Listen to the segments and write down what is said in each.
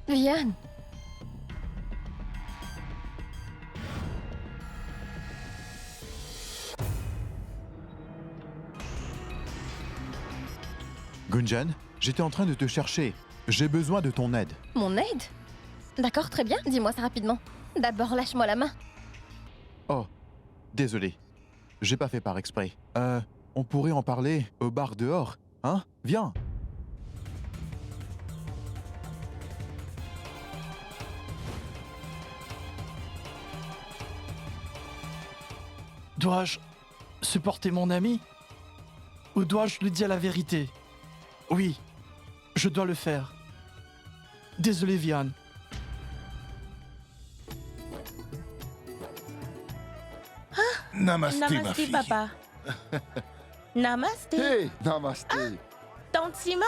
Vian. Gunjan, j'étais en train de te chercher. J'ai besoin de ton aide. Mon aide? D'accord, très bien. Dis-moi ça rapidement. D'abord, lâche-moi la main. Oh, désolé. J'ai pas fait par exprès. On pourrait en parler au bar dehors, hein? Viens. Dois-je supporter mon ami? Ou dois-je lui dire la vérité? Oui, je dois le faire. Désolé, Vian. Namasté, ma Namasté, fille. papa. Namasté. Hey, namasté. Tante Sima,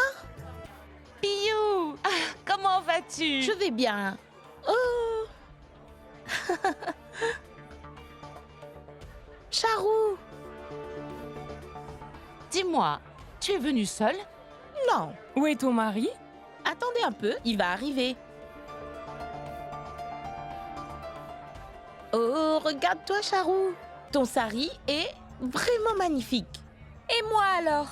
Piou, comment vas-tu? je vais bien. Oh. Charou. Dis-moi, tu es venue seule? Non. Où est ton mari? Attendez un peu, il va arriver. Oh, regarde-toi, Charou. Ton sari est vraiment magnifique. Et moi alors?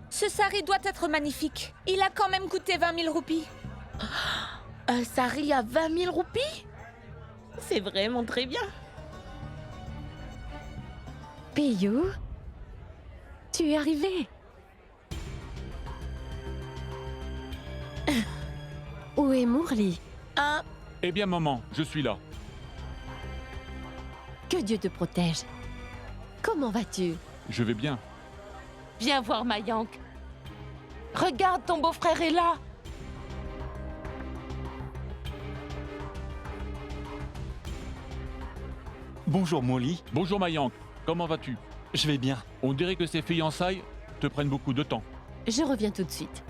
Ce sari doit être magnifique. Il a quand même coûté 20 000 roupies. Un sari à 20 000 roupies? C'est vraiment très bien. Piyou? Tu es arrivé? Où est Mourli? Un Eh bien, maman, je suis là. Que Dieu te protège. Comment vas-tu? Je vais bien. Viens voir Mayank. Regarde, ton beau-frère est là. Bonjour, Molly. Bonjour Mayank, comment vas-tu? Je vais bien. On dirait que ces fiançailles te prennent beaucoup de temps. Je reviens tout de suite.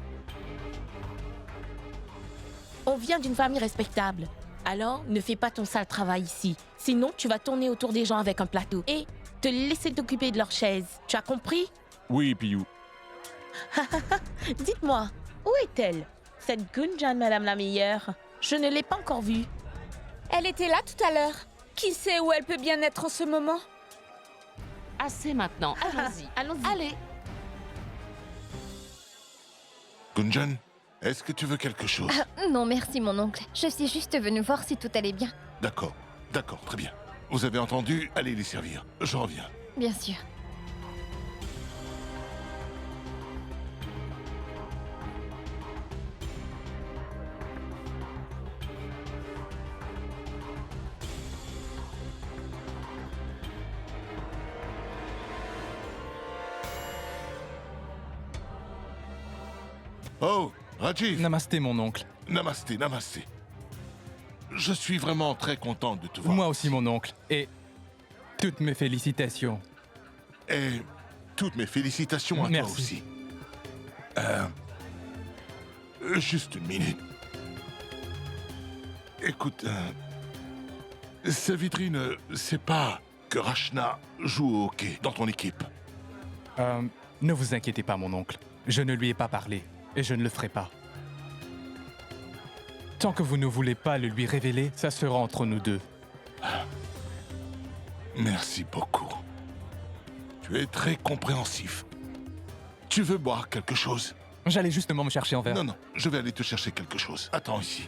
On vient d'une famille respectable. Alors, ne fais pas ton sale travail ici. Sinon, tu vas tourner autour des gens avec un plateau et te laisser t'occuper de leur chaise. Tu as compris? Oui, Piou. Dites-moi, où est-elle? Cette Gunjan, madame la meilleure. Je ne l'ai pas encore vue. Elle était là tout à l'heure. Qui sait où elle peut bien être en ce moment? Assez maintenant, allons-y. Allons-y. Allez. Gunjan, est-ce que tu veux quelque chose? Non, merci mon oncle. Je suis juste venue voir si tout allait bien. D'accord, très bien. Vous avez entendu? Allez les servir. Je reviens. Bien sûr. Oh, Rajiv. Namasté, mon oncle. Namasté. Je suis vraiment très content de te voir. Moi aussi, mon oncle. Et toutes mes félicitations. Et toutes mes félicitations à toi Merci. aussi. Juste une minute. Écoute, cette vitrine, c'est pas que Rachna joue au hockey dans ton équipe. Ne vous inquiétez pas, mon oncle. Je ne lui ai pas parlé. Et je ne le ferai pas. Tant que vous ne voulez pas le lui révéler, ça sera entre nous deux. Merci beaucoup. Tu es très compréhensif. Tu veux boire quelque chose? J'allais justement me chercher un verre. Non, je vais aller te chercher quelque chose. Attends ici.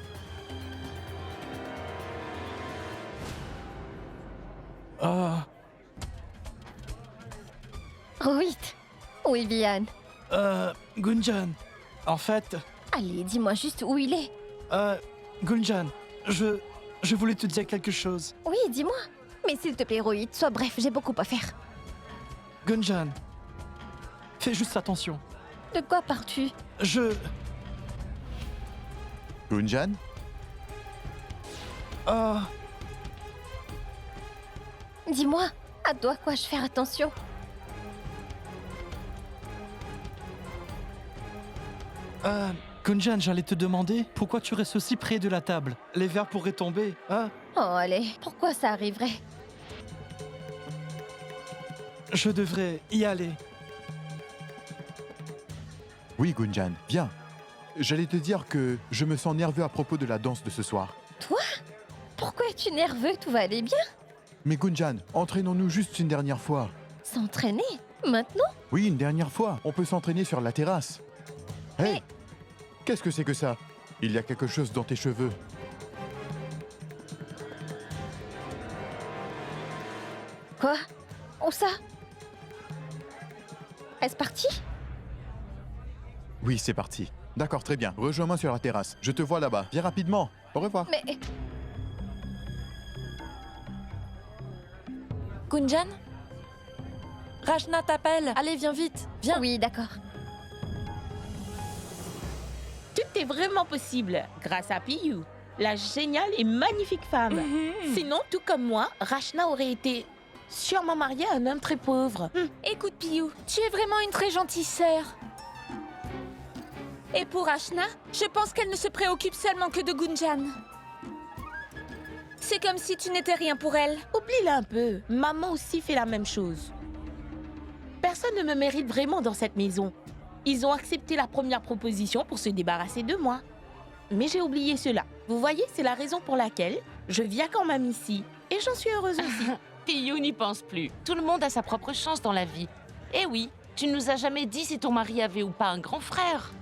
Ah, Rohit. Oui, Vian. Gunjan. En fait, Allez, dis-moi juste où il est. Gunjan, je voulais te dire quelque chose. Oui, dis-moi. Mais s'il te plaît, Rohit, sois bref, j'ai beaucoup à faire. Gunjan, fais juste attention. De quoi pars-tu? Gunjan? Dis-moi, à quoi dois-je faire attention? Gunjan, j'allais te demander pourquoi tu restes aussi près de la table. Les verres pourraient tomber, hein? Oh, allez, pourquoi ça arriverait? Je devrais y aller. Oui, Gunjan, viens. j'allais te dire que je me sens nerveux à propos de la danse de ce soir. Pourquoi es-tu nerveux? Tout va aller bien. Mais Gunjan, entraînons-nous juste une dernière fois. S'entraîner? Maintenant? Oui, une dernière fois. On peut s'entraîner sur la terrasse. Hey! Qu'est-ce que c'est que ça? Il y a quelque chose dans tes cheveux. Quoi? Où ça? Est-ce parti? Oui, c'est parti. D'accord, très bien. Rejoins-moi sur la terrasse. Je te vois là-bas. Viens rapidement. Au revoir. Mais Gunjan? Rachna t'appelle. Allez, viens vite. Viens. oui, d'accord. Tout est vraiment possible grâce à Piyu, la géniale et magnifique femme. Sinon, tout comme moi, Rachna aurait été sûrement mariée à un homme très pauvre. Écoute, Piyu, tu es vraiment une très gentille sœur. Et pour Ashna, je pense qu'elle ne se préoccupe seulement que de Gunjan. C'est comme si tu n'étais rien pour elle. Oublie-la un peu. Maman aussi fait la même chose. Personne ne me mérite vraiment dans cette maison. Ils ont accepté la première proposition pour se débarrasser de moi. Mais j'ai oublié cela. Vous voyez, c'est la raison pour laquelle je viens quand même ici. Et j'en suis heureuse aussi. Piyu n'y pense plus. Tout le monde a sa propre chance dans la vie. Eh oui, tu ne nous as jamais dit si ton mari avait ou pas un grand frère.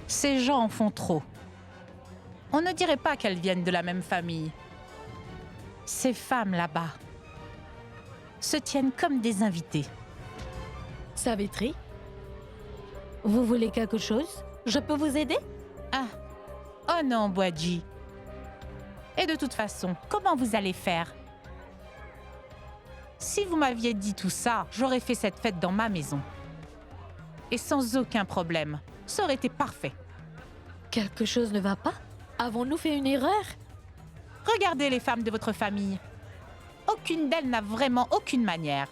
Ces gens en font trop. On ne dirait pas qu'elles viennent de la même famille. Ces femmes là-bas se tiennent comme des invités. Savitri? Vous voulez quelque chose? Je peux vous aider? Ah, oh non, Boadji. Et de toute façon, comment vous allez faire? Si vous m'aviez dit tout ça, j'aurais fait cette fête dans ma maison. Et sans aucun problème. Ça aurait été parfait. Quelque chose ne va pas? Avons-nous fait une erreur? Regardez les femmes de votre famille. Aucune d'elles n'a vraiment aucune manière.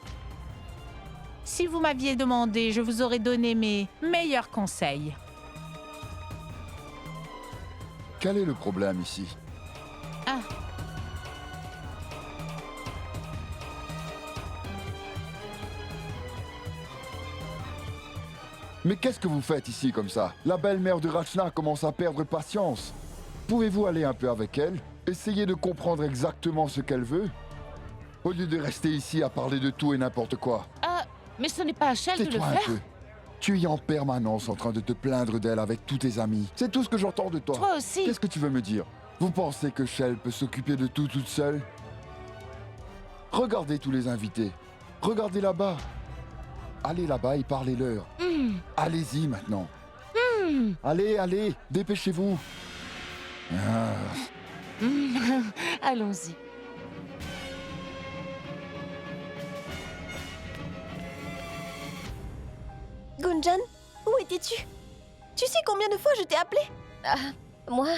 Si vous m'aviez demandé, je vous aurais donné mes meilleurs conseils. Quel est le problème ici? Ah. Mais qu'est-ce que vous faites ici comme ça? La belle-mère de Rachna commence à perdre patience. Pouvez-vous aller un peu avec elle? Essayez de comprendre exactement ce qu'elle veut? Au lieu de rester ici à parler de tout et n'importe quoi. Mais ce n'est pas à Shell de le Tais-toi un faire. peu. Tu es en permanence en train de te plaindre d'elle avec tous tes amis. C'est tout ce que j'entends de toi. Toi aussi. Qu'est-ce que tu veux me dire? Vous pensez que Shell peut s'occuper de tout toute seule? Regardez tous les invités. Regardez là-bas. Allez là-bas et parlez-leur. Allez-y maintenant. Allez, allez, dépêchez-vous. Ah. Allons-y. Gunjan, où étais-tu? Tu sais combien de fois je t'ai appelé? Moi,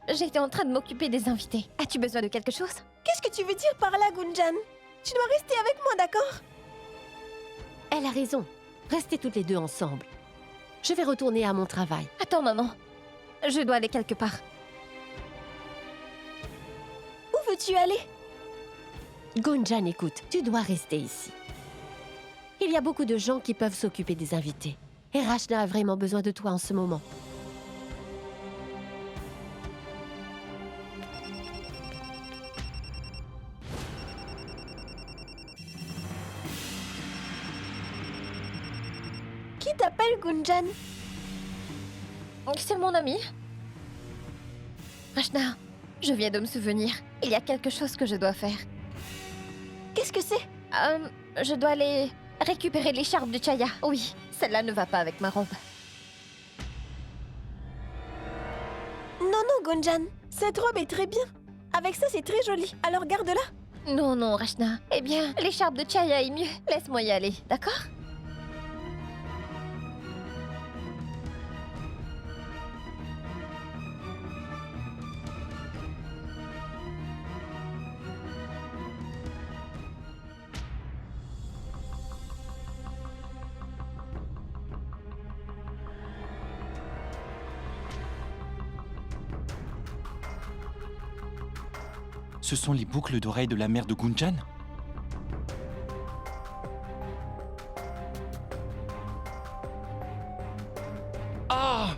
j'étais en train de m'occuper des invités. As-tu besoin de quelque chose? Qu'est-ce que tu veux dire par là, Gunjan? Tu dois rester avec moi, d'accord? Elle a raison. Restez toutes les deux ensemble. Je vais retourner à mon travail. Attends, maman. Je dois aller quelque part. Où veux-tu aller? Gunjan, écoute, tu dois rester ici. Il y a beaucoup de gens qui peuvent s'occuper des invités. Et Rachna a vraiment besoin de toi en ce moment. Qui t'appelle, Gunjan? C'est mon ami. Rachna, je viens de me souvenir. Il y a quelque chose que je dois faire. Qu'est-ce que c'est? Je dois aller récupérer l'écharpe de Chaya. Oui, celle-là ne va pas avec ma robe. Non, non, Gunjan. Cette robe est très bien. Avec ça, c'est très joli. Alors garde-la. Non, non, Rachna. Eh bien, l'écharpe de Chaya est mieux. Laisse-moi y aller, d'accord? Ce sont les boucles d'oreilles de la mère de Gunjan? Ah!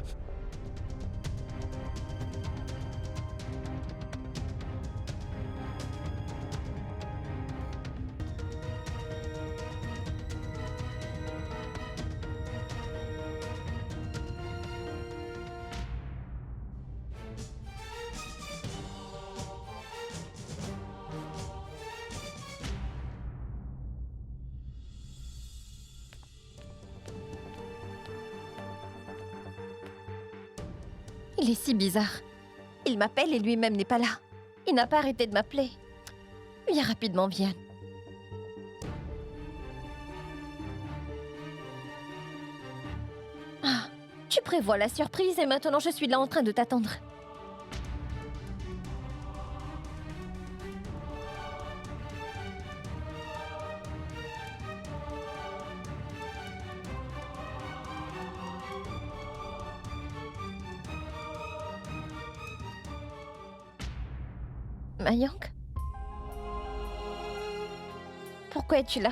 Il est si bizarre. Il m'appelle et lui-même n'est pas là. Il n'a pas arrêté de m'appeler. Viens rapidement, Vian. Ah, tu prévois la surprise et maintenant je suis là en train de t'attendre. Mayank? Pourquoi es-tu là?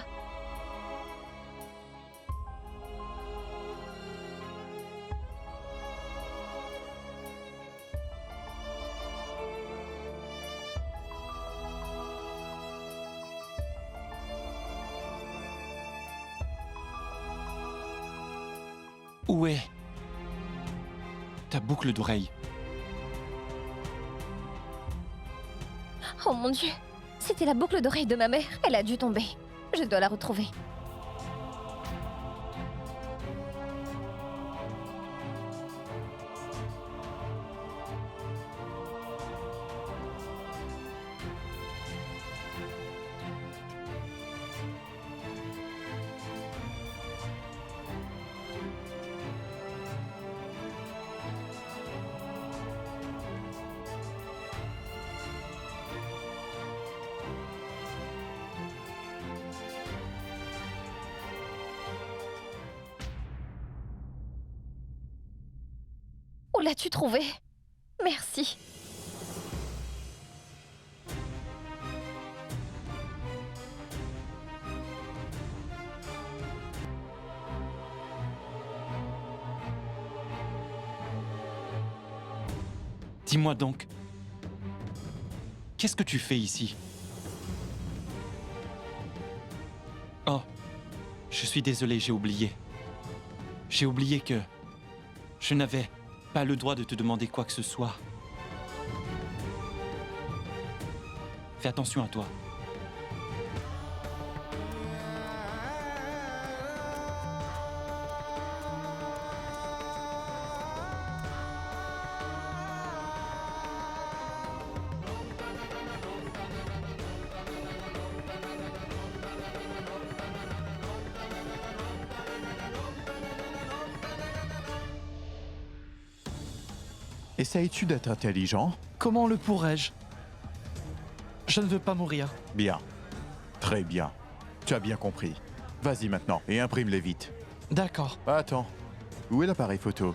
Où est ta boucle d'oreille? Oh mon Dieu! C'était la boucle d'oreille de ma mère. Elle a dû tomber. Je dois la retrouver. Où l'as-tu trouvé? Merci. Dis-moi donc, qu'est-ce que tu fais ici? Oh, je suis désolé, j'ai oublié. J'ai oublié que je n'avais pas le droit de te demander quoi que ce soit. Fais attention à toi. Essayes-tu d'être intelligent? Comment le pourrais-je? Je ne veux pas mourir. Bien. Très bien. Tu as bien compris. Vas-y maintenant et imprime-les vite. D'accord. Attends. Où est l'appareil photo?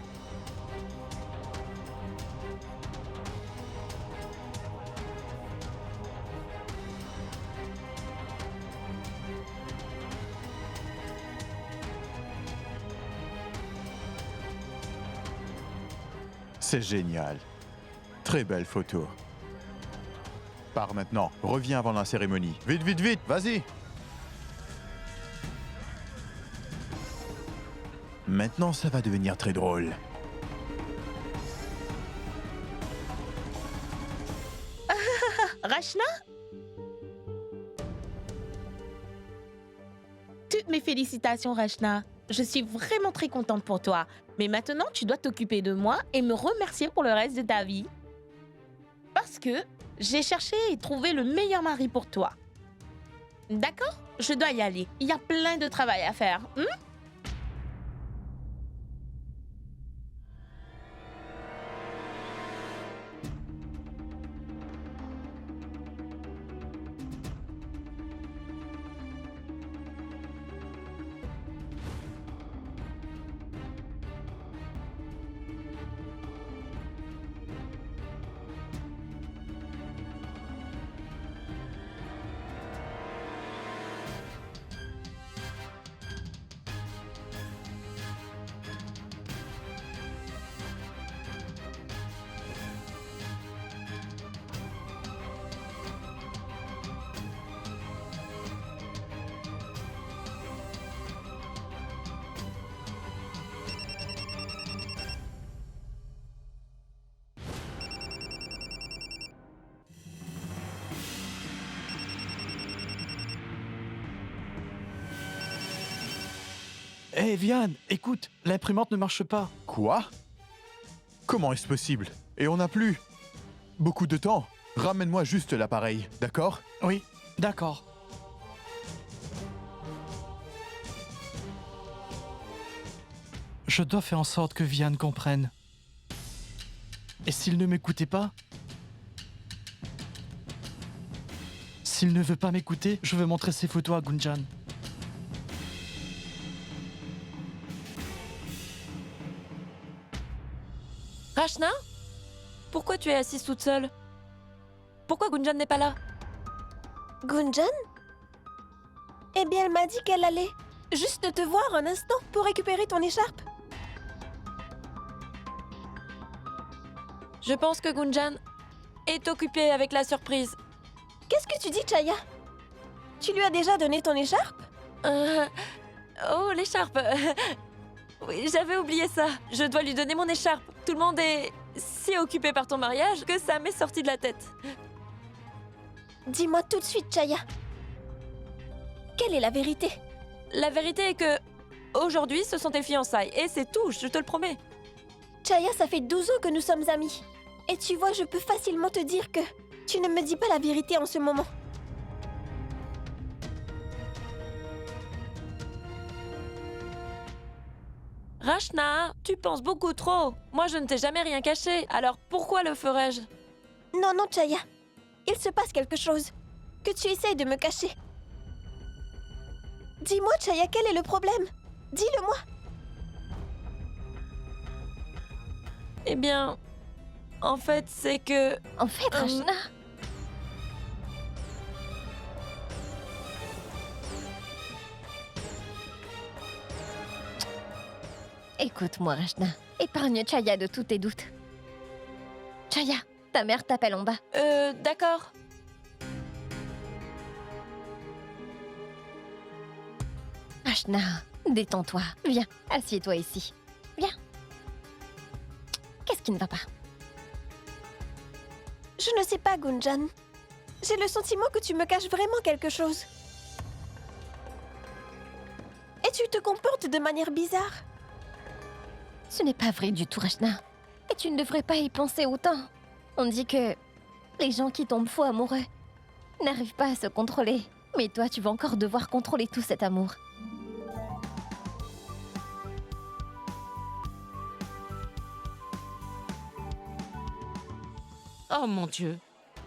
C'est génial. Très belle photo. Pars maintenant. Reviens avant la cérémonie. Vite, vite, vite. Vas-y. Maintenant, ça va devenir très drôle. Rachna? Toutes mes félicitations, Rachna. Je suis vraiment très contente pour toi. Mais maintenant, tu dois t'occuper de moi et me remercier pour le reste de ta vie. Parce que j'ai cherché et trouvé le meilleur mari pour toi. D'accord? Je dois y aller. Il y a plein de travail à faire. Hé, Vian, écoute, l'imprimante ne marche pas. Quoi? Comment est-ce possible? Et on n'a plus beaucoup de temps. Ramène-moi juste l'appareil, d'accord? Oui, d'accord. Je dois faire en sorte que Vian comprenne. Et s'il ne m'écoutait pas? S'il ne veut pas m'écouter, je vais montrer ses photos à Gunjan. Rachna? Pourquoi tu es assise toute seule? Pourquoi Gunjan n'est pas là? Gunjan? Eh bien, elle m'a dit qu'elle allait juste te voir un instant pour récupérer ton écharpe. Je pense que Gunjan est occupée avec la surprise. Qu'est-ce que tu dis, Chaya? Tu lui as déjà donné ton écharpe? Oh, l'écharpe. Oui, j'avais oublié ça. Je dois lui donner mon écharpe. Tout le monde est si occupé par ton mariage que ça m'est sorti de la tête. Dis-moi tout de suite, Chaya. Quelle est la vérité? La vérité est que aujourd'hui, ce sont tes fiançailles. Et c'est tout, je te le promets. Chaya, ça fait 12 ans que nous sommes amis. Et tu vois, je peux facilement te dire que tu ne me dis pas la vérité en ce moment. Rachna, tu penses beaucoup trop. Moi, je ne t'ai jamais rien caché. Alors pourquoi le ferais-je? Non, non, Chaya. Il se passe quelque chose. Que tu essayes de me cacher. Dis-moi, Chaya, quel est le problème? Dis-le-moi. Eh bien, en fait, c'est que... En fait, Rachna... Écoute-moi, Rachna. Épargne Chaya de tous tes doutes. Chaya, ta mère t'appelle en bas. D'accord. Rachna, détends-toi. Viens, assieds-toi ici. Viens. Qu'est-ce qui ne va pas? Je ne sais pas, Gunjan. J'ai le sentiment que tu me caches vraiment quelque chose. Et tu te comportes de manière bizarre. Ce n'est pas vrai du tout, Rachna. Et tu ne devrais pas y penser autant. On dit que les gens qui tombent fous amoureux n'arrivent pas à se contrôler. Mais toi, tu vas encore devoir contrôler tout cet amour. Oh mon Dieu,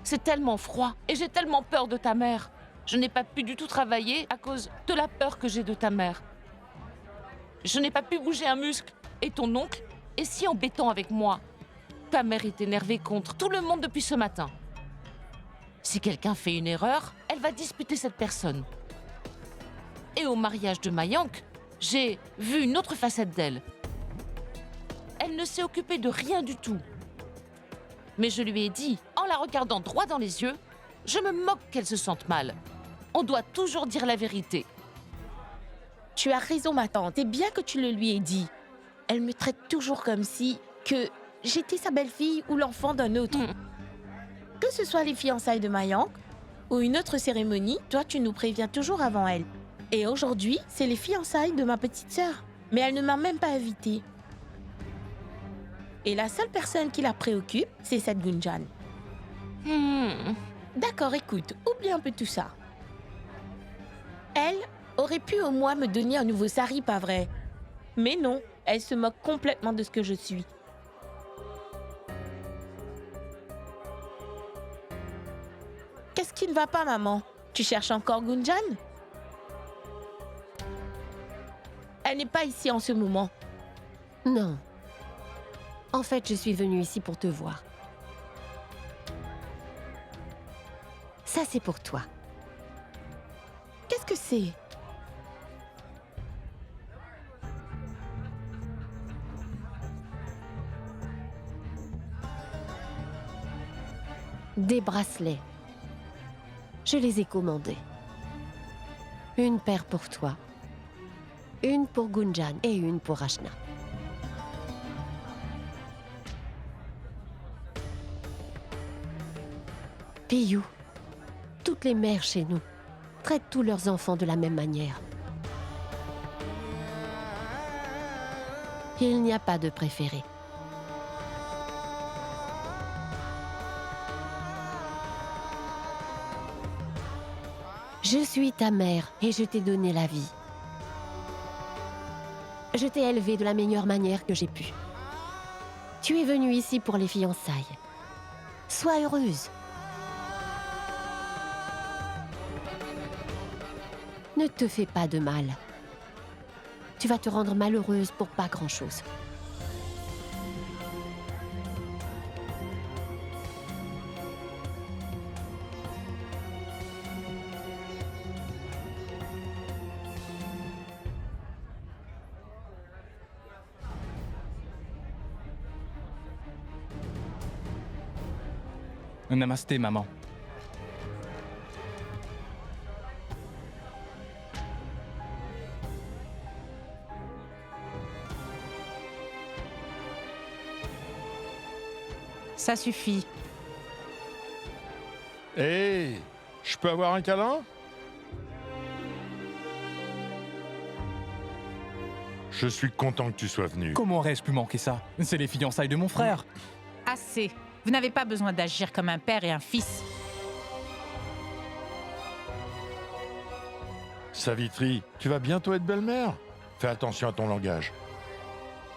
c'est tellement froid et j'ai tellement peur de ta mère. Je n'ai pas pu du tout travailler à cause de la peur que j'ai de ta mère. Je n'ai pas pu bouger un muscle et ton oncle est si embêtant avec moi. Ta mère est énervée contre tout le monde depuis ce matin. Si quelqu'un fait une erreur, elle va disputer cette personne. Et au mariage de Mayank, j'ai vu une autre facette d'elle. Elle ne s'est occupée de rien du tout. Mais je lui ai dit, en la regardant droit dans les yeux, je me moque qu'elle se sente mal. On doit toujours dire la vérité. Tu as raison, ma tante. C'est bien que tu le lui aies dit. Elle me traite toujours comme si que j'étais sa belle-fille ou l'enfant d'un autre. Que ce soit les fiançailles de Mayank ou une autre cérémonie, toi, tu nous préviens toujours avant elle. Et aujourd'hui, c'est les fiançailles de ma petite sœur. Mais elle ne m'a même pas invitée. Et la seule personne qui la préoccupe, c'est cette Gunjan. D'accord, écoute, oublie un peu tout ça. Elle aurait pu au moins me donner un nouveau sari, pas vrai? Mais non, elle se moque complètement de ce que je suis. Qu'est-ce qui ne va pas, maman? Tu cherches encore Gunjan? Elle n'est pas ici en ce moment. Non. En fait, je suis venue ici pour te voir. Ça, c'est pour toi. Qu'est-ce que c'est? Des bracelets. Je les ai commandés. Une paire pour toi. Une pour Gunjan et une pour Rachna. Piyou, toutes les mères chez nous traitent tous leurs enfants de la même manière. Il n'y a pas de préféré. Je suis ta mère et je t'ai donné la vie. Je t'ai élevée de la meilleure manière que j'ai pu. Tu es venue ici pour les fiançailles. Sois heureuse. Ne te fais pas de mal. Tu vas te rendre malheureuse pour pas grand-chose. Namasté, maman. Ça suffit. Hé, je peux avoir un câlin? Je suis content que tu sois venu. Comment aurais-je pu manquer ça? C'est les fiançailles de mon frère. Assez. Vous n'avez pas besoin d'agir comme un père et un fils. Savitri, tu vas bientôt être belle-mère. Fais attention à ton langage.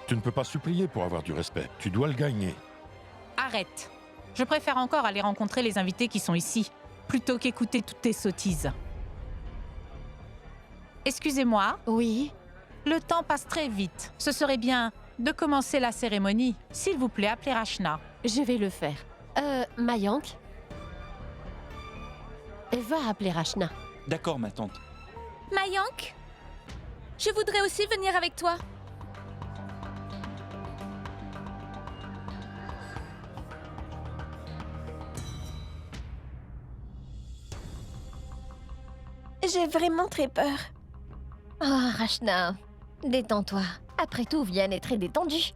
Tu ne peux pas supplier pour avoir du respect. Tu dois le gagner. Arrête. Je préfère encore aller rencontrer les invités qui sont ici, plutôt qu'écouter toutes tes sottises. Excusez-moi. Oui. Le temps passe très vite. Ce serait bien de commencer la cérémonie. S'il vous plaît, appelez Rachna. Je vais le faire. Mayank? Va appeler Rachna. D'accord, ma tante. Mayank, je voudrais aussi venir avec toi. J'ai vraiment très peur. Oh, Rachna, détends-toi. Après tout, Vian est très détendu.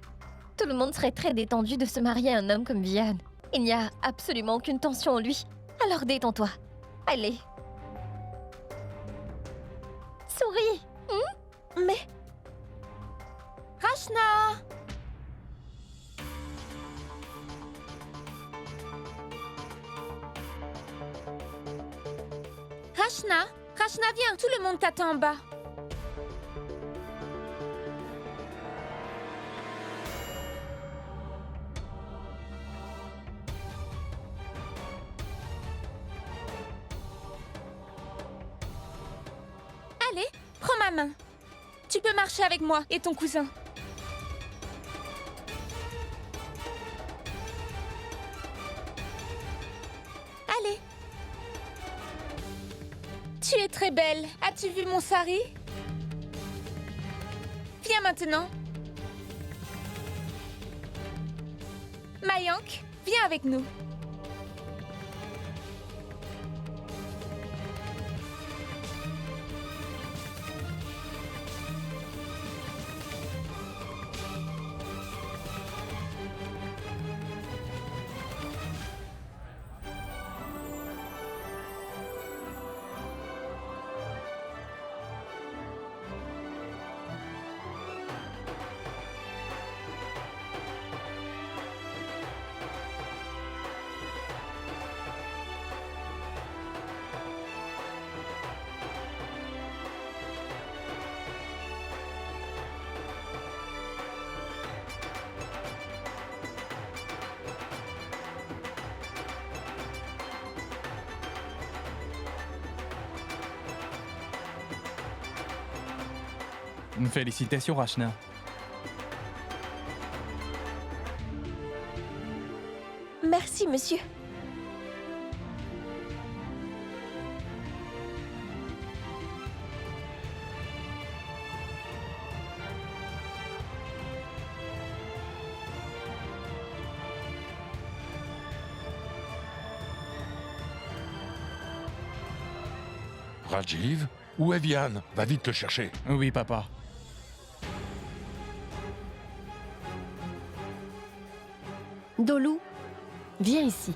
Tout le monde serait très détendu de se marier à un homme comme Vian. Il n'y a absolument aucune tension en lui. Alors détends-toi. Allez. Souris. Mais... Rachna! Rachna! Rachna, viens! Tout le monde t'attend en bas. Allez, prends ma main. Tu peux marcher avec moi et ton cousin. Allez. Tu es très belle. As-tu vu mon sari? Viens maintenant. Mayank, viens avec nous. Félicitations, Rachna. Merci, monsieur. Rajiv? Où est Vian? Va vite le chercher. Oui, papa. Dolou, viens ici.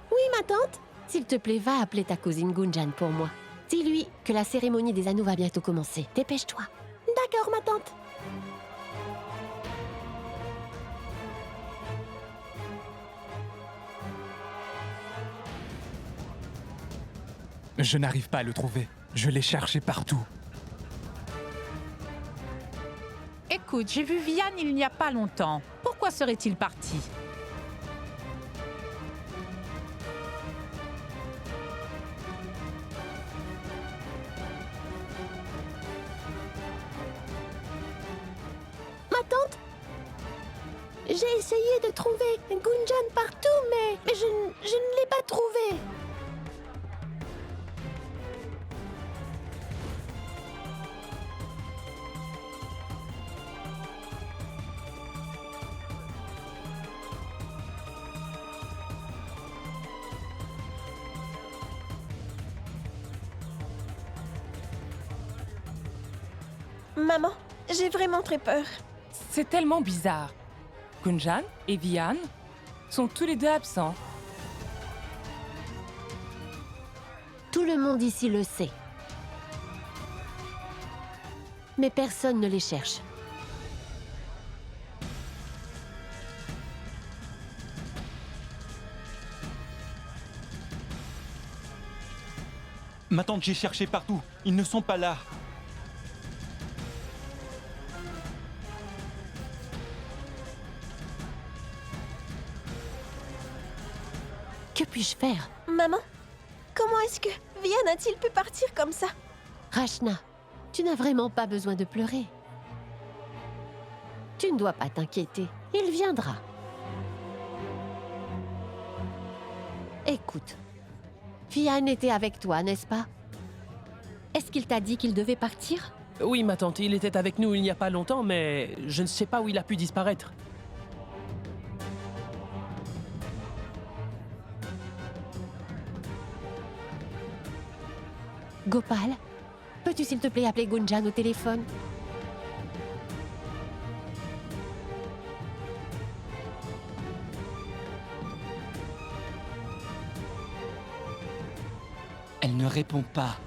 Oui, ma tante? S'il te plaît, va appeler ta cousine Gunjan pour moi. Dis-lui que la cérémonie des anneaux va bientôt commencer. Dépêche-toi. D'accord, ma tante. Je n'arrive pas à le trouver. Je l'ai cherché partout. Écoute, j'ai vu Vian il n'y a pas longtemps. Pourquoi serait-il parti? Ma tante? J'ai essayé de trouver Gunjan partout, mais je ne l'ai pas trouvé. Maman, j'ai vraiment très peur. C'est tellement bizarre. Gunjan et Vian sont tous les deux absents. Tout le monde ici le sait. Mais personne ne les cherche. Ma tante, j'ai cherché partout. Ils ne sont pas là. Que puis-je faire? Maman, comment est-ce que Vian a-t-il pu partir comme ça? Rachna, tu n'as vraiment pas besoin de pleurer. Tu ne dois pas t'inquiéter. Il viendra. Écoute, Vian était avec toi, n'est-ce pas? Est-ce qu'il t'a dit qu'il devait partir? Oui, ma tante, il était avec nous il n'y a pas longtemps, mais je ne sais pas où il a pu disparaître. Gopal, peux-tu s'il te plaît appeler Gunjan au téléphone? Elle ne répond pas.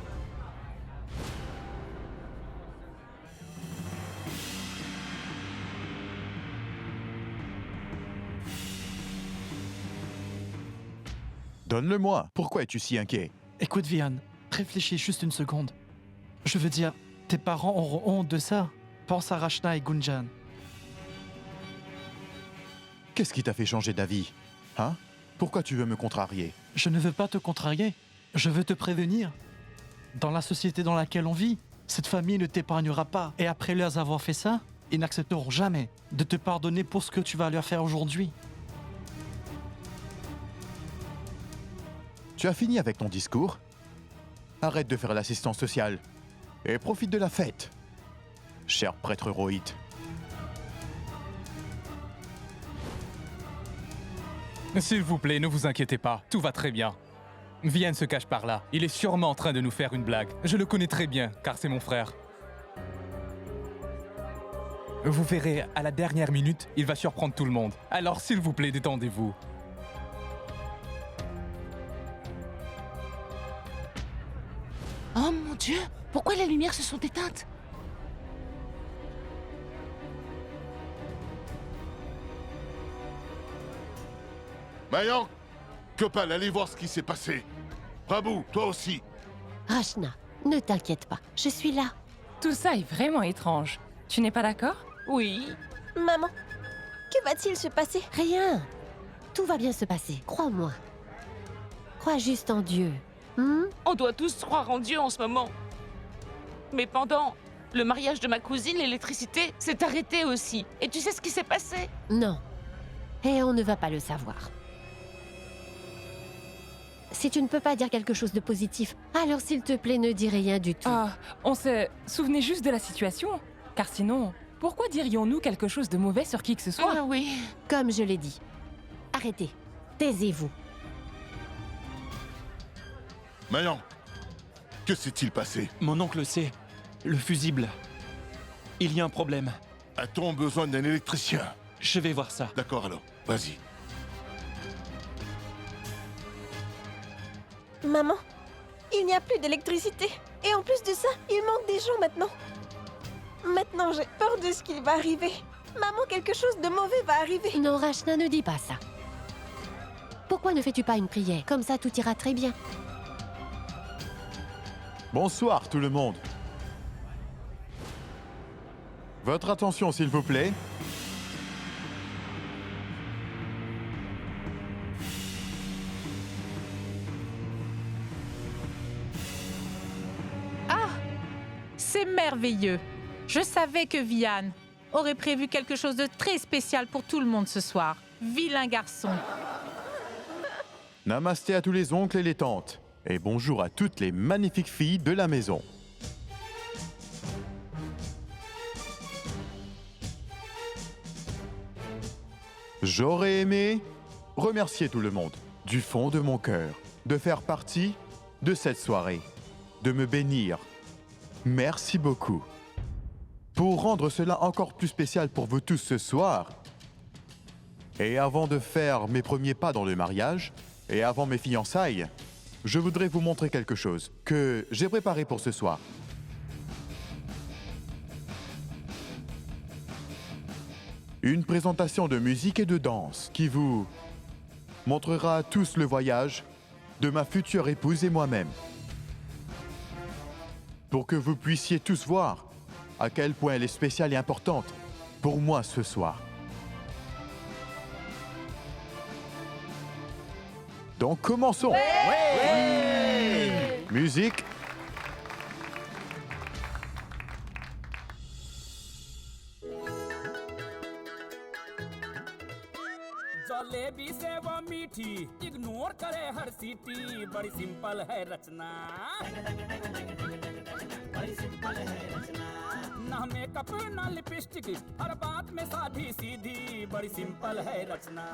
Donne-le-moi. Pourquoi es-tu si inquiet? Écoute, Vian, réfléchis juste une seconde. Je veux dire, tes parents auront honte de ça. Pense à Rachna et Gunjan. Qu'est-ce qui t'a fait changer d'avis? Hein? Pourquoi tu veux me contrarier? Je ne veux pas te contrarier. Je veux te prévenir. Dans la société dans laquelle on vit, cette famille ne t'épargnera pas. Et après leur avoir fait ça, ils n'accepteront jamais de te pardonner pour ce que tu vas leur faire aujourd'hui. Tu as fini avec ton discours? Arrête de faire l'assistance sociale et profite de la fête, cher prêtre Rohit. S'il vous plaît, ne vous inquiétez pas. Tout va très bien. Vian se cache par là. Il est sûrement en train de nous faire une blague. Je le connais très bien, car c'est mon frère. Vous verrez, à la dernière minute, il va surprendre tout le monde. Alors, s'il vous plaît, détendez-vous. Oh mon Dieu! Pourquoi les lumières se sont éteintes? Mayank, Gopal, allez voir ce qui s'est passé. Prabhu, toi aussi. Rachna, ne t'inquiète pas, je suis là. Tout ça est vraiment étrange. Tu n'es pas d'accord? Oui. Maman, que va-t-il se passer? Rien. Tout va bien se passer, crois-moi. Crois juste en Dieu. On doit tous croire en Dieu en ce moment. Mais pendant le mariage de ma cousine, l'électricité s'est arrêtée aussi. Et tu sais ce qui s'est passé? Non. Et on ne va pas le savoir. Si tu ne peux pas dire quelque chose de positif, alors s'il te plaît, ne dis rien du tout. Ah, on se souvenait juste de la situation. Car sinon, pourquoi dirions-nous quelque chose de mauvais sur qui que ce soit? Ah oui. Comme je l'ai dit. Arrêtez. Taisez-vous. Mayank, que s'est-il passé? Mon oncle sait. Le fusible. Il y a un problème. A-t-on besoin d'un électricien? Je vais voir ça. D'accord alors, vas-y. Maman, il n'y a plus d'électricité. Et en plus de ça, il manque des gens maintenant. Maintenant, j'ai peur de ce qui va arriver. Maman, quelque chose de mauvais va arriver. Non, Rachna, ne dis pas ça. Pourquoi ne fais-tu pas une prière? Comme ça, tout ira très bien. Bonsoir tout le monde. Votre attention s'il vous plaît. Ah, c'est merveilleux. Je savais que Vian aurait prévu quelque chose de très spécial pour tout le monde ce soir. Vilain garçon. Namasté à tous les oncles et les tantes. Et bonjour à toutes les magnifiques filles de la maison. J'aurais aimé remercier tout le monde, du fond de mon cœur, de faire partie de cette soirée, de me bénir. Merci beaucoup. Pour rendre cela encore plus spécial pour vous tous ce soir, et avant de faire mes premiers pas dans le mariage, et avant mes fiançailles, je voudrais vous montrer quelque chose que j'ai préparé pour ce soir. Une présentation de musique et de danse qui vous montrera à tous le voyage de ma future épouse et moi-même. Pour que vous puissiez tous voir à quel point elle est spéciale et importante pour moi ce soir. Donc commençons. Musique. Jalebi से वो मीठी इग्नोर करे हर सीटी बड़ी सिंपल है रचना ना मेकअप ना लिपस्टिक हर बात में साधी सीधी बड़ी सिंपल है रचना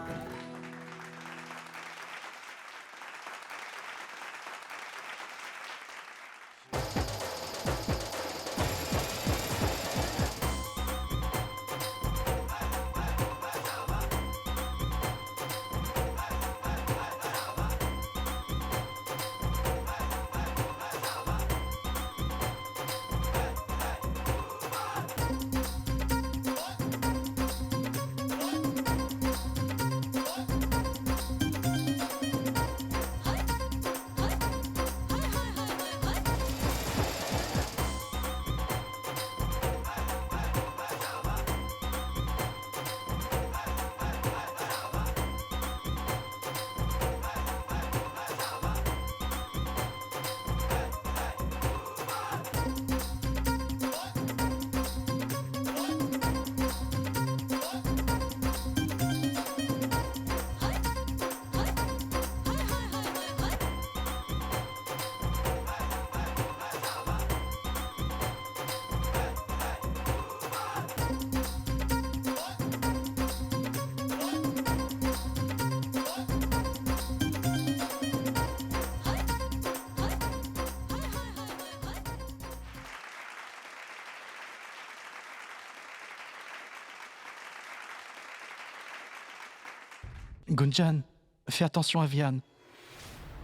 Gunjan, fais attention à Vian.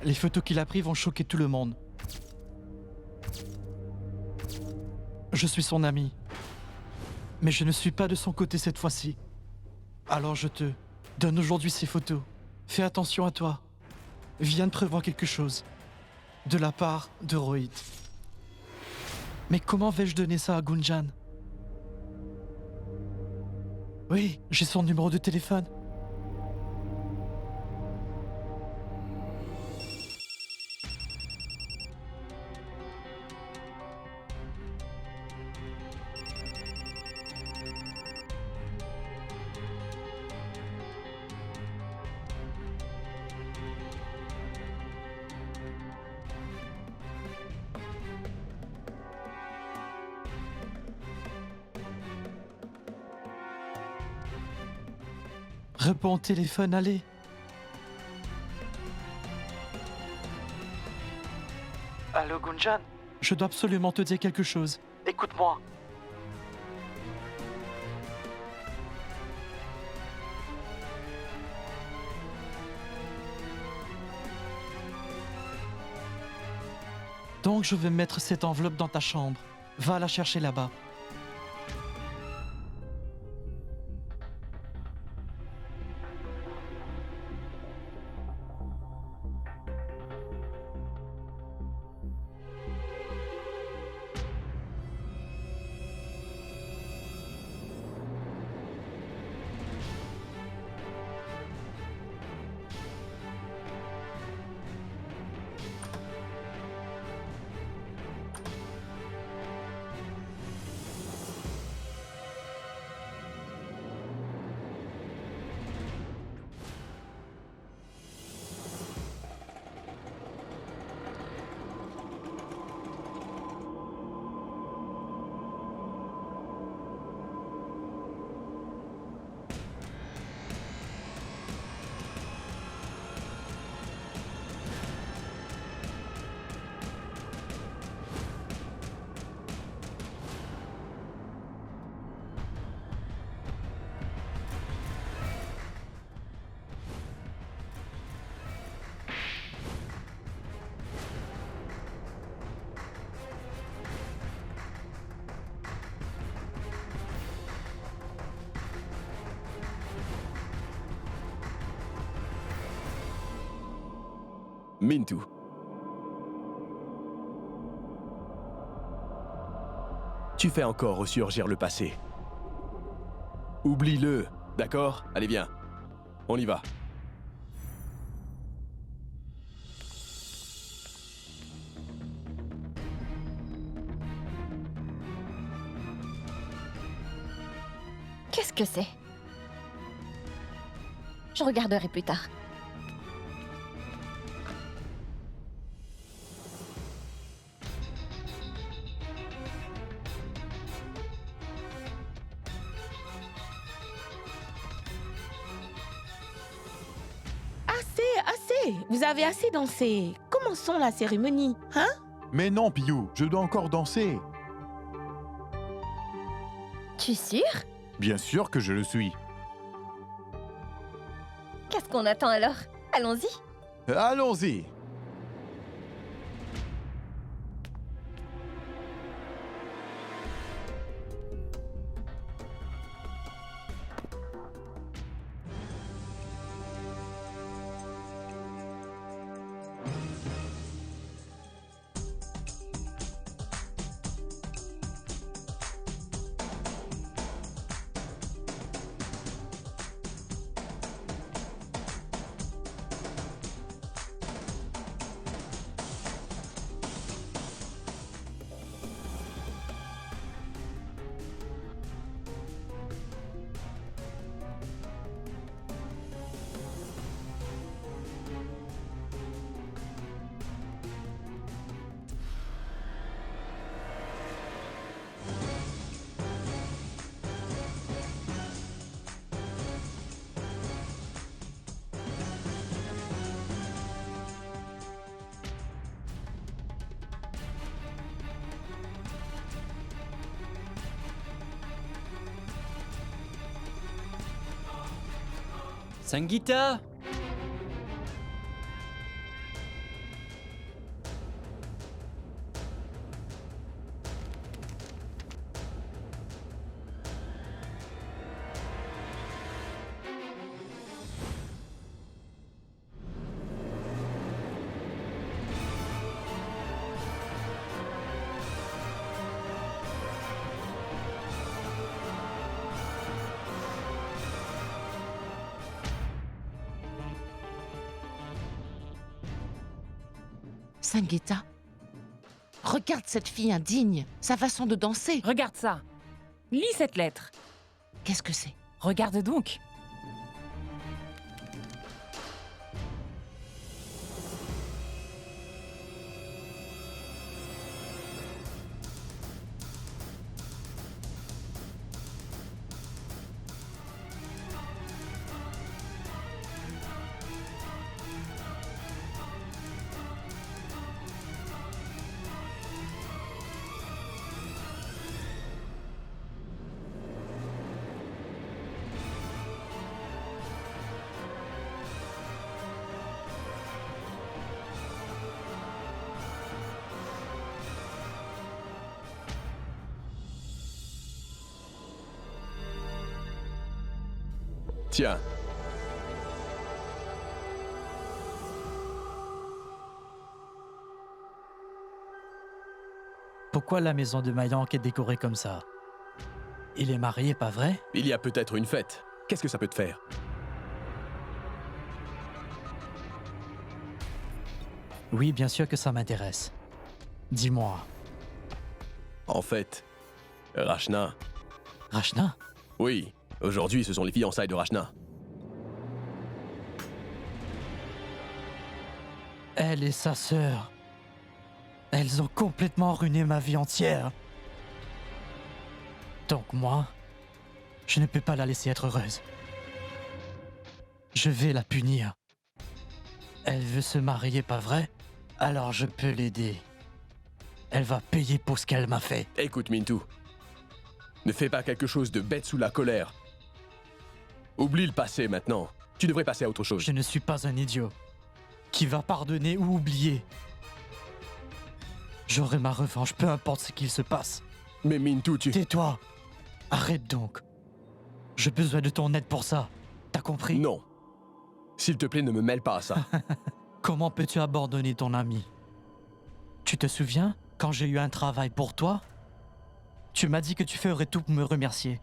Les photos qu'il a prises vont choquer tout le monde. Je suis son ami. Mais je ne suis pas de son côté cette fois-ci. Alors je te donne aujourd'hui ces photos. Fais attention à toi. Vian prévoit quelque chose. De la part de Rohit. Mais comment vais-je donner ça à Gunjan? Oui, j'ai son numéro de téléphone. Réponds au téléphone, allez. Allô, Gunjan? Je dois absolument te dire quelque chose. Écoute-moi. Donc je vais mettre cette enveloppe dans ta chambre. Va la chercher là-bas. Mintu. Tu fais encore ressurgir le passé. Oublie-le, d'accord? Allez, viens. On y va. Qu'est-ce que c'est? Je regarderai plus tard. Assez. Vous avez assez dansé. Commençons la cérémonie, hein? Mais non, Piyou, je dois encore danser. Tu es sûr? Bien sûr que je le suis. Qu'est-ce qu'on attend alors? Allons-y. Allons-y. Sangeeta! Sangeeta, regarde cette fille indigne, sa façon de danser. Regarde ça. Lis cette lettre. Qu'est-ce que c'est? Regarde donc. Tiens. Pourquoi la maison de Mayank est décorée comme ça? Il est marié, pas vrai? Il y a peut-être une fête. Qu'est-ce que ça peut te faire? Oui, bien sûr que ça m'intéresse. Dis-moi. En fait, Rachna. Rachna? Oui, aujourd'hui ce sont les fiançailles de Rachna. Elle et sa sœur. Elles ont complètement ruiné ma vie entière. Donc moi, je ne peux pas la laisser être heureuse. Je vais la punir. Elle veut se marier, pas vrai? Alors je peux l'aider. Elle va payer pour ce qu'elle m'a fait. Écoute, Mintu. Ne fais pas quelque chose de bête sous la colère. Oublie le passé maintenant. Tu devrais passer à autre chose. Je ne suis pas un idiot qui va pardonner ou oublier. J'aurai ma revanche, peu importe ce qu'il se passe. Mais Mintu, tu... Tais-toi. Arrête donc. J'ai besoin de ton aide pour ça. T'as compris? Non. S'il te plaît, ne me mêle pas à ça. Comment peux-tu abandonner ton ami? Tu te souviens, quand j'ai eu un travail pour toi, tu m'as dit que tu ferais tout pour me remercier.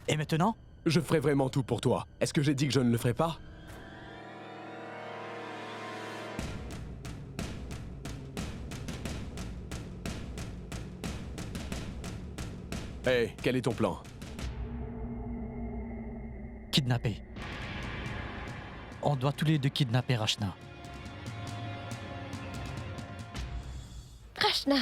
Et maintenant? Je ferai vraiment tout pour toi. Est-ce que j'ai dit que je ne le ferai pas? Hey, quel est ton plan? Kidnapper. On doit tous les deux kidnapper Rachna. Rachna.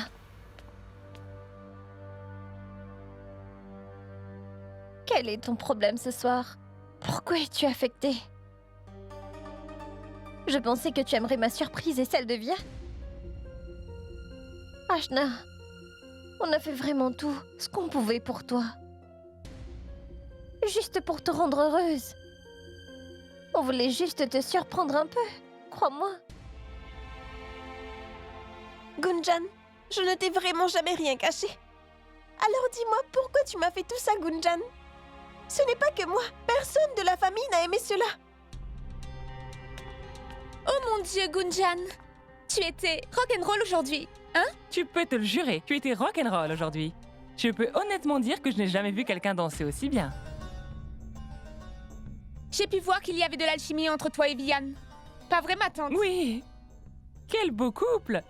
Quel est ton problème ce soir? Pourquoi es-tu affectée? Je pensais que tu aimerais ma surprise et celle de Vian. Rachna, on a fait vraiment tout ce qu'on pouvait pour toi. Juste pour te rendre heureuse. On voulait juste te surprendre un peu, crois-moi. Gunjan, je ne t'ai vraiment jamais rien caché. Alors dis-moi, pourquoi tu m'as fait tout ça, Gunjan? Ce n'est pas que moi. Personne de la famille n'a aimé cela. Oh mon Dieu, Gunjan! Tu étais rock'n'roll aujourd'hui, hein? Tu peux te le jurer, tu étais rock'n'roll aujourd'hui. Je peux honnêtement dire que je n'ai jamais vu quelqu'un danser aussi bien. J'ai pu voir qu'il y avait de l'alchimie entre toi et Vian. Pas vrai, ma tante? Oui! Quel beau couple!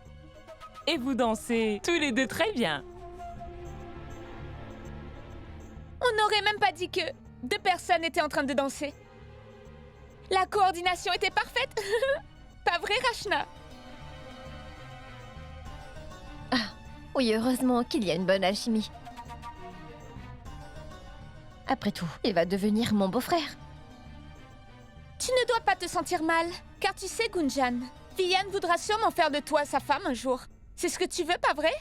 Et vous dansez tous les deux très bien. On n'aurait même pas dit que deux personnes étaient en train de danser. La coordination était parfaite. Pas vrai, Rachna? Ah, oui, heureusement qu'il y a une bonne alchimie. Après tout, il va devenir mon beau-frère. Tu ne dois pas te sentir mal, car tu sais, Gunjan, Vian voudra sûrement faire de toi sa femme un jour. C'est ce que tu veux, pas vrai?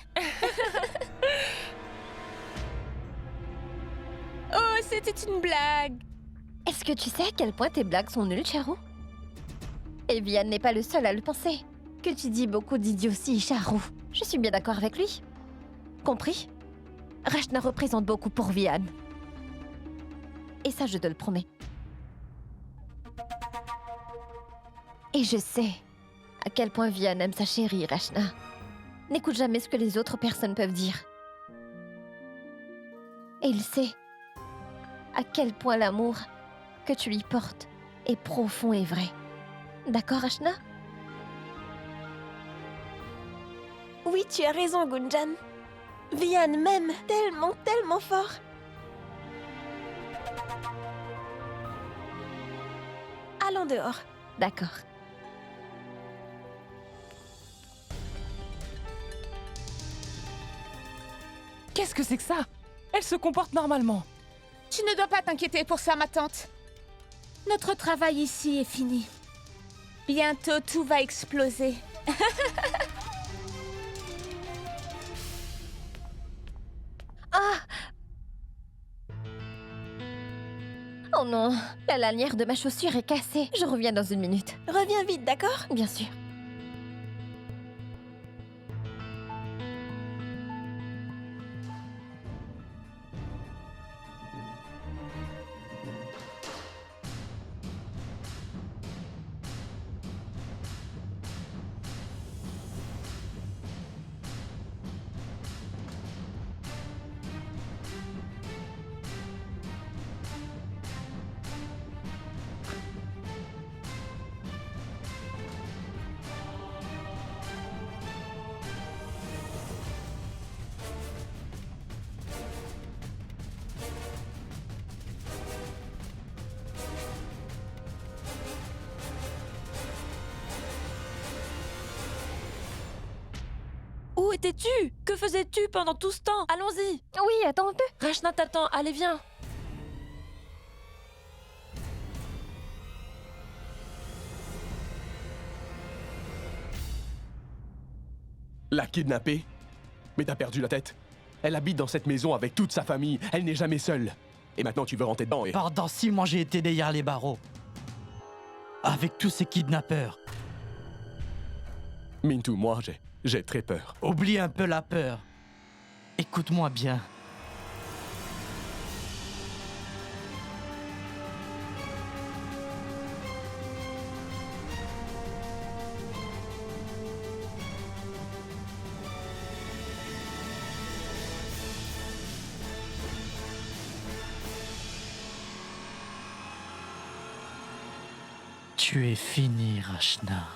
Oh, c'était une blague. Est-ce que tu sais à quel point tes blagues sont nulles, Charu? Et Vian n'est pas le seul à le penser. Que tu dis beaucoup d'idioties, Charu. Je suis bien d'accord avec lui. Compris? Rachna représente beaucoup pour Vian. Et ça, je te le promets. Et je sais à quel point Vian aime sa chérie, Rachna. N'écoute jamais ce que les autres personnes peuvent dire. Et il sait à quel point l'amour que tu lui portes est profond et vrai. D'accord, Rachna? Oui, tu as raison, Gunjan. Vian m'aime tellement, tellement fort. Allons dehors. D'accord. Qu'est-ce que c'est que ça? Elle se comporte normalement. Tu ne dois pas t'inquiéter pour ça, ma tante. Notre travail ici est fini. Bientôt, tout va exploser. Ah! Oh non, la lanière de ma chaussure est cassée. Je reviens dans une minute. Reviens vite, d'accord? Bien sûr. Où étais-tu? Que faisais-tu pendant tout ce temps? Allons-y! Oui, attends un peu. Rachna t'attend, allez viens! La kidnapper? Mais t'as perdu la tête. Elle habite dans cette maison avec toute sa famille. Elle n'est jamais seule. Et maintenant tu veux rentrer dedans et... Pendant 6 mois, j'ai été derrière les barreaux. Avec tous ces kidnappeurs. Mintu, moi, j'ai très peur. Oublie un peu la peur. Écoute-moi bien. Tu es fini, Rachna.